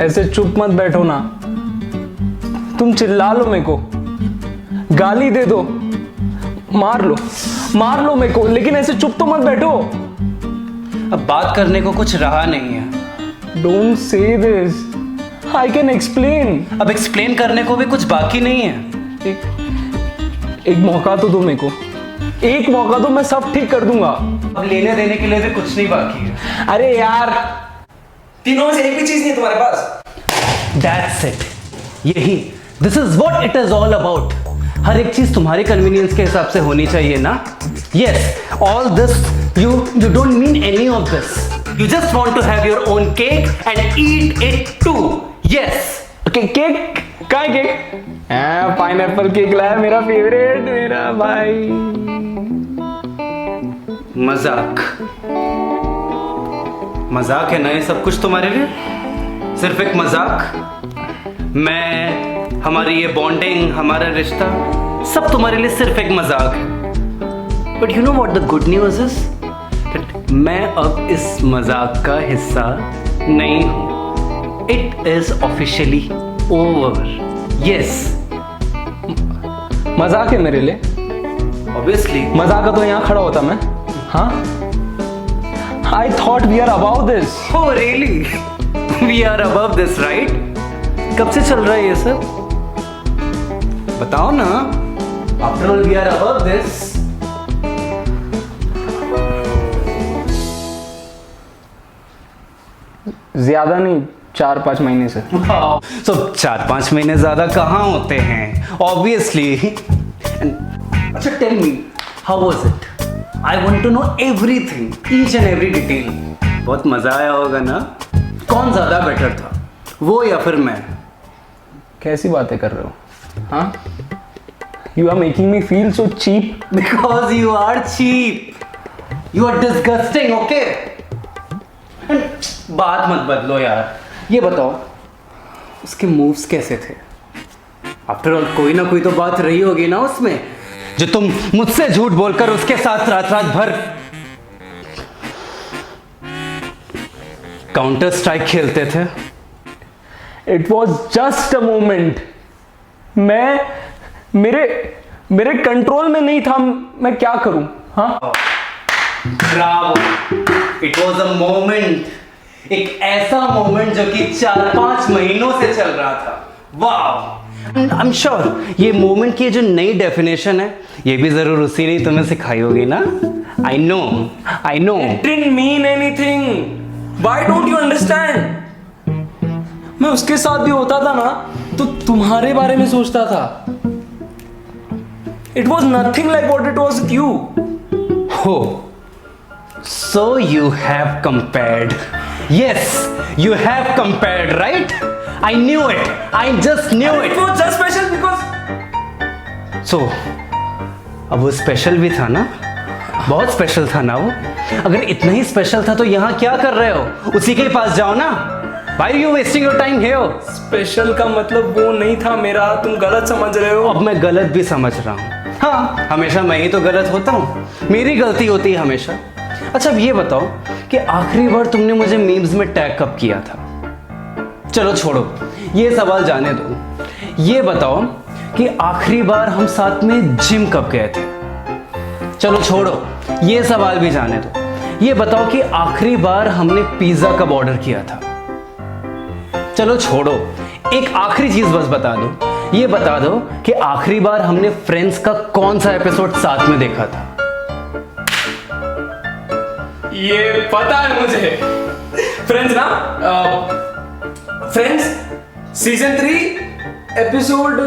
ऐसे चुप मत बैठो ना, तुम चिल्ला लो मेरे को, गाली दे दो, मार लो मेरे को, लेकिन ऐसे चुप तो मत बैठो। अब बात करने को कुछ रहा नहीं है। Don't say this, I can explain. अब एक्सप्लेन करने को भी कुछ बाकी नहीं है। एक मौका तो दो मेरे को, एक मौका दो, मैं सब ठीक कर दूंगा। अब लेने देने के लिए भी कुछ नहीं बाकी है। अरे यार, तीनों में से एक भी चीज नहीं है तुम्हारे पास। That's it. यही, this is what it is all about. हर एक चीज तुम्हारे कन्वीनियंस के हिसाब से होनी चाहिए ना। Yes, all this you don't mean any of this. You just want to have your own cake and eat it too. Yes, cake का केक? पाइनएप्पल केक लाया, मेरा फेवरेट, मेरा भाई। मजाक है ना ये सब कुछ तुम्हारे लिए? सिर्फ एक मजाक? मैं, हमारी ये बॉन्डिंग, हमारा रिश्ता, सब तुम्हारे लिए सिर्फ एक मजाक है। But you know what the good news is? मैं अब इस मजाक का हिस्सा नहीं हूं। It is officially over. Yes, मजाक है मेरे लिए? ऑब्वियसली। मजाक का तो यहाँ खड़ा होता मैं। हाँ, I thought we are above this. Oh really? We are above this, right? कब से चल रहा है ये सब? बताओ ना। After all, we are above this. ज्यादा नहीं, 4-5 महीने से। So 4-5 महीने ज्यादा कहाँ होते हैं? Obviously. अच्छा, tell me, how was it? I want to know everything, each and every detail. बहुत मजा आया होगा ना? कौन ज्यादा बेटर था, वो या फिर मैं? कैसी बातें कर रहे हो? हाँ? You are making me feel so cheap. Because you are cheap. You are disgusting, okay? बात मत बदलो यार। ये बताओ, उसके मूव्स कैसे थे? आफ्टर ऑल कोई ना कोई तो बात रही होगी ना उसमें, जो तुम मुझसे झूठ बोलकर उसके साथ रात रात भर काउंटर स्ट्राइक खेलते थे। It was just a moment. मेरे कंट्रोल में नहीं था, मैं क्या करूं? हाँ? Bravo, it was a moment, एक ऐसा मोमेंट जो कि 4-5 महीनों से चल रहा था। वाह, आई एम श्योर ये मोमेंट की जो नई डेफिनेशन है, ये भी जरूर उसी ने तुम्हें सिखाई होगी ना। I know. It didn't mean anything. Why don't you understand? मैं उसके साथ भी होता था ना, तो तुम्हारे बारे में सोचता था। It was nothing like what it was with you. हो, so you have compared. Yes, you have compared, right? I knew it. I just knew It it. was just special because So, अब वो special भी था ना? बहुत special था ना वो? अगर इतना ही स्पेशल था तो यहाँ क्या कर रहे हो? उसी के पास जाओ ना। Why are you wasting your time here? Special का मतलब वो नहीं था मेरा, तुम गलत समझ रहे हो। अब मैं गलत भी समझ रहा हूँ। हाँ, हमेशा मैं ही तो गलत होता हूँ, मेरी गलती होती है हमेशा। अच्छा, अब ये बताओ कि आखिरी बार तुमने मुझे मीम्स में टैग कब किया था? चलो छोड़ो, ये सवाल जाने दो। ये बताओ कि आखिरी बार हम साथ में जिम कब गए थे? चलो छोड़ो, ये सवाल भी जाने दो। ये बताओ कि आखिरी बार हमने पिज्जा कब ऑर्डर किया था? चलो छोड़ो, एक आखिरी चीज बस बता दो। ये बता दो कि आखिरी बार हमने फ्रेंड्स का कौन सा एपिसोड साथ में देखा था? ये पता है मुझे। फ्रेंड्स ना, फ्रेंड्स सीजन 3 एपिसोड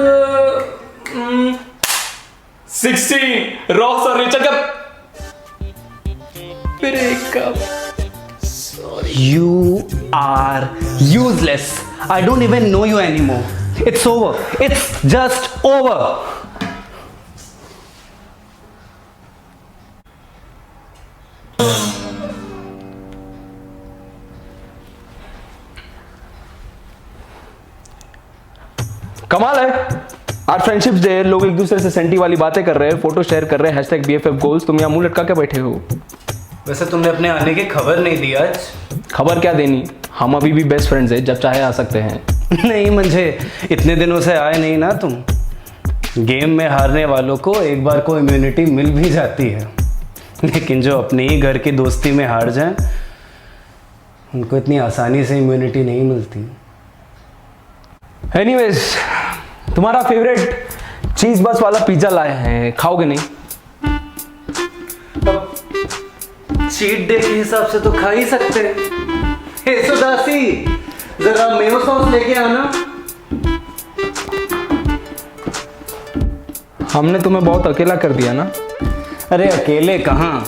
16 रॉक्स और रेचल का breakup. You are useless. I don't even know you anymore. It's over. It's just over. कमाल है, आज फ्रेंडशिप्स डे, लोग एक दूसरे से सेंटी वाली बातें कर रहे हैं, फोटो शेयर कर रहे हैं, #BFF goals। तुम यहाँ मुंह लटका के बैठे हो। वैसे तुमने अपने आने की खबर नहीं दी आज। खबर क्या देनी, हम अभी भी बेस्ट फ्रेंड्स हैं, जब चाहे आ सकते हैं। नहीं मुझे इतने दिनों से आए नहीं ना तुम। गेम में हारने वालों को एक बार को इम्यूनिटी मिल भी जाती है, लेकिन जो अपने ही घर की दोस्ती में हार जाएं उनको इतनी आसानी से इम्यूनिटी नहीं मिलती। एनीवेज, तुम्हारा फेवरेट चीज बस वाला पिज्जा लाए हैं, खाओगे नहीं? चीट डे के हिसाब से तो खा ही सकते हैं। हे सुदासी, जरा मेयो सॉस लेके आना। हमने तुम्हें बहुत अकेला कर दिया ना। अरे अकेले कहाँ,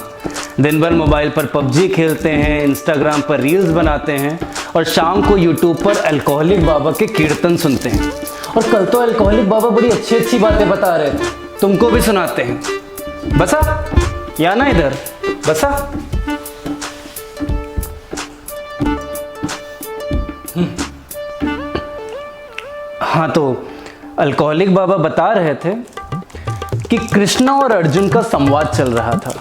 दिन भर मोबाइल पर पबजी खेलते हैं, इंस्टाग्राम पर रील्स बनाते हैं और शाम को यूट्यूब पर अल्कोहलिक बाबा के कीर्तन सुनते हैं। और कल तो अल्कोहलिक बाबा बड़ी अच्छी अच्छी बातें बता रहे थे, तुमको भी सुनाते हैं। बसा या ना इधर बसा। हाँ, तो अल्कोहलिक बाबा बता रहे थे कि कृष्णा और अर्जुन का संवाद चल रहा था।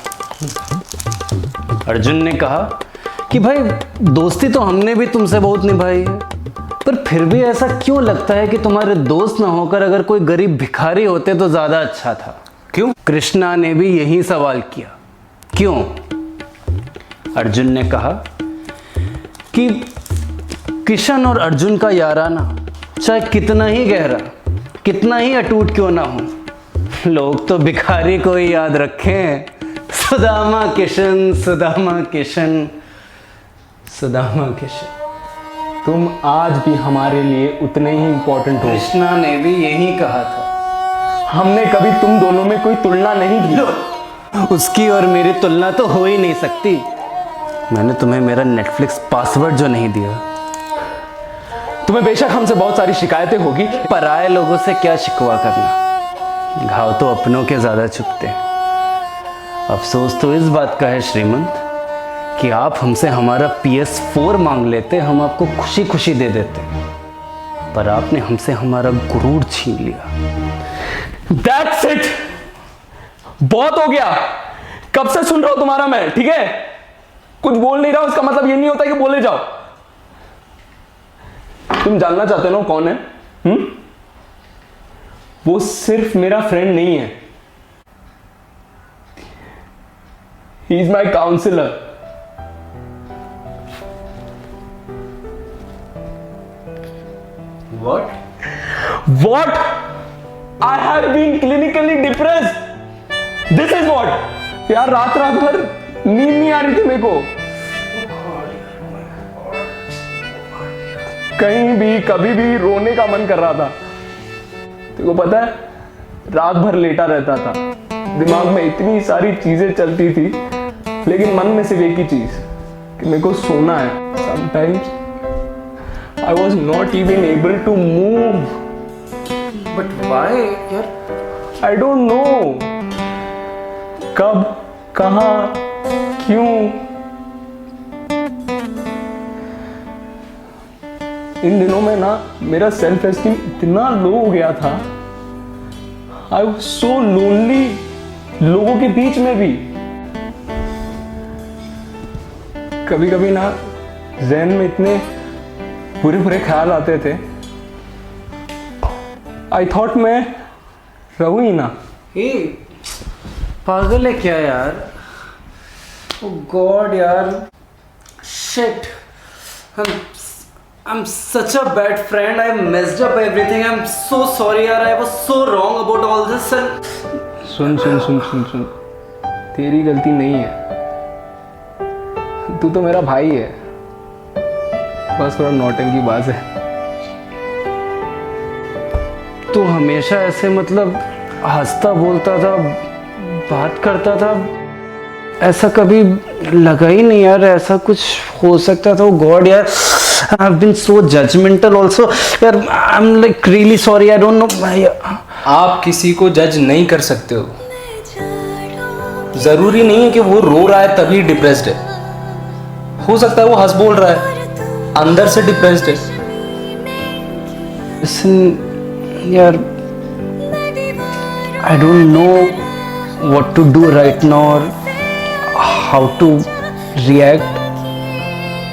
अर्जुन ने कहा कि भाई दोस्ती तो हमने भी तुमसे बहुत निभाई है, पर फिर भी ऐसा क्यों लगता है कि तुम्हारे दोस्त ना होकर अगर कोई गरीब भिखारी होते तो ज्यादा अच्छा था। क्यों? कृष्णा ने भी यही सवाल किया, क्यों? अर्जुन ने कहा कि किशन और अर्जुन का याराना चाहे कितना ही गहरा, कितना ही अटूट क्यों ना हो, लोग तो भिखारी को ही याद रखें। सुदामा किशन, सुदामा किशन, सुदामा किशन। तुम आज भी हमारे लिए उतने ही इंपॉर्टेंट हो। कृष्णा ने भी यही कहा था। हमने कभी तुम दोनों में कोई तुलना नहीं की। उसकी और मेरी तुलना तो हो ही नहीं सकती। मैंने तुम्हें मेरा नेटफ्लिक्स पासवर्ड जो नहीं दिया। तुम्हें बेशक हमसे बहुत सारी शिकायतें होगी, पराये लोगों से क्या शिकवा करना, घाव तो अपनों के ज्यादा चुभते हैं। अफसोस तो इस बात का है श्रीमंत कि आप हमसे हमारा PS4 मांग लेते, हम आपको खुशी खुशी दे देते, पर आपने हमसे हमारा गुरूर छीन लिया। That's it! बहुत हो गया। कब से सुन रहा हूं तुम्हारा मैं, ठीक है? कुछ बोल नहीं रहा, उसका मतलब ये नहीं होता कि बोले जाओ। तुम जानना चाहते हो कौन है? वो सिर्फ मेरा फ्रेंड नहीं है, he is my counsellor. What? I have been clinically depressed. This is what? यार रात भर नींद नहीं आ रही थी मेरे को। कहीं भी कभी भी रोने का मन कर रहा था। तेरे को पता है, रात भर लेटा रहता था, दिमाग में इतनी सारी चीजें चलती थी, लेकिन मन में सिर्फ एक ही चीज कि मेरे को सोना है। Sometimes I was not even able to move. But why, यार? I don't know. कब, कहाँ, क्यों? इन दिनों में ना मेरा सेल्फ एस्टीम इतना लो हो गया था। I was so lonely लोगों के बीच में भी। कभी कभी ना ज़हन में इतने बुरे बुरे ख्याल आते थे, आई थॉट मैं रहूं ही ना। पागल है क्या यार? ओह गॉड यार, shit, I'm such a bad friend. I messed up everything. I'm so sorry यार. I was so wrong about all this. सुन सुन सुन सुन सुन, तेरी गलती नहीं है, तू तो मेरा भाई है, बस थोड़ा नौटंकी बाज है। तू हमेशा ऐसे मतलब हंसता बोलता था, बात करता था, ऐसा कभी लगा ही नहीं यार ऐसा कुछ हो सकता था। गॉड यार, I have been so judgmental also यार। I am like really sorry, I don't know. आप किसी को जज नहीं कर सकते हो। जरूरी नहीं है कि वो रो रहा है तभी डिप्रेस्ड है, हो सकता है वो हंस बोल रहा है, अंदर से डिप्रेस्ड है। Listen, यार, I don't know what to do right now or how to react.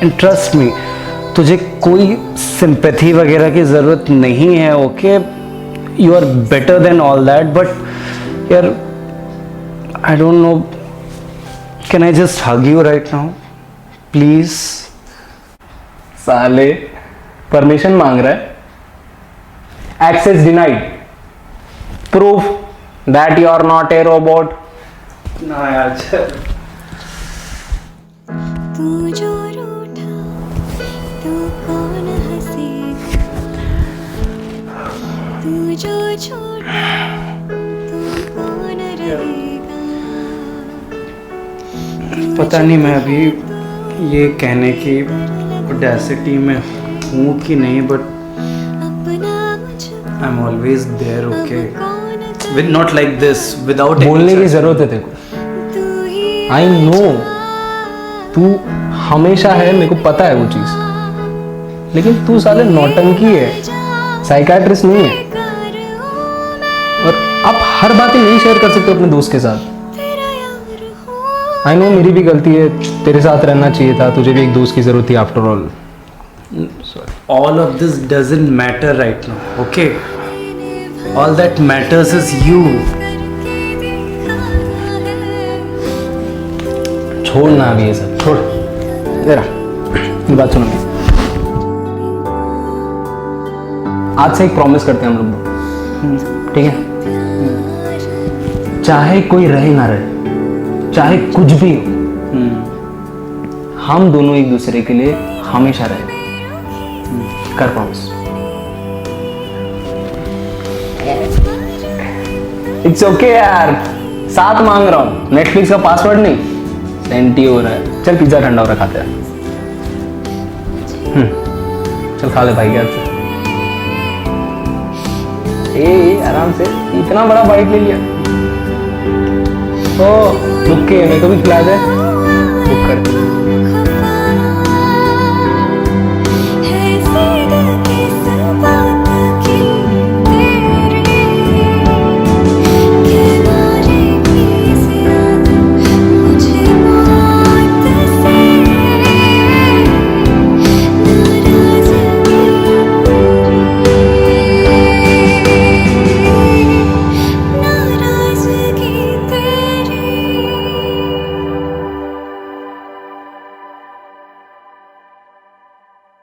And trust me, तुझे कोई सिंपैथी वगैरह की ज़रूरत नहीं है, okay? You are better than all that, but यार I don't know, can I just hug you right now please? साले permission मांग रहा है, access denied, proof that you are not a robot. ना यार चल। तू जो रूठा तू कौन हंसेगा, तू जो छोड़ा तू कौन रहेगा। पता नहीं मैं अभी ये कहने की ऑडेसिटी में हूँ कि नहीं, बट अपना मुझको I am always there, okay? With not like this, without बोलने की जरूरत है तेरे को, तू ही आई नो तू हमेशा है, मेरे को पता है वो चीज, लेकिन तू साले नौटंकी है, साइकाट्रिस्ट नहीं है। कर हूँ मैं और आप हर बातें नहीं शेयर कर सकते अपने दोस्त के साथ। तेरा यार हूँ। आई नो मेरी भी गलती है, तेरे साथ रहना चाहिए था, तुझे भी एक दोस्त की जरूरत थी after all. all of this doesn't matter right now, okay? All that matters is you. छोड़ ना अभी ये सब, छोड़ तेरा ये बात सुनो मेरी। आज से एक प्रॉमिस करते हैं हम लोग दो, ठीक है? चाहे कोई रहे ना रहे, चाहे कुछ भी हो, हम दोनों एक दूसरे के लिए हमेशा रहेंगे। कर प्रॉमिस। इट्स ओके यार, साथ मांग रहा हूँ, नेटफ्लिक्स का पासवर्ड नहीं, सेंटी हो रहा है। चल पिज्जा ठंडा हो रहा, खाते हैं। चल खा ले भाई यार से। ए आराम से, इतना बड़ा बाइट ले लिया। ओ रुक के मेरे को भी खिला दे, रुक कर।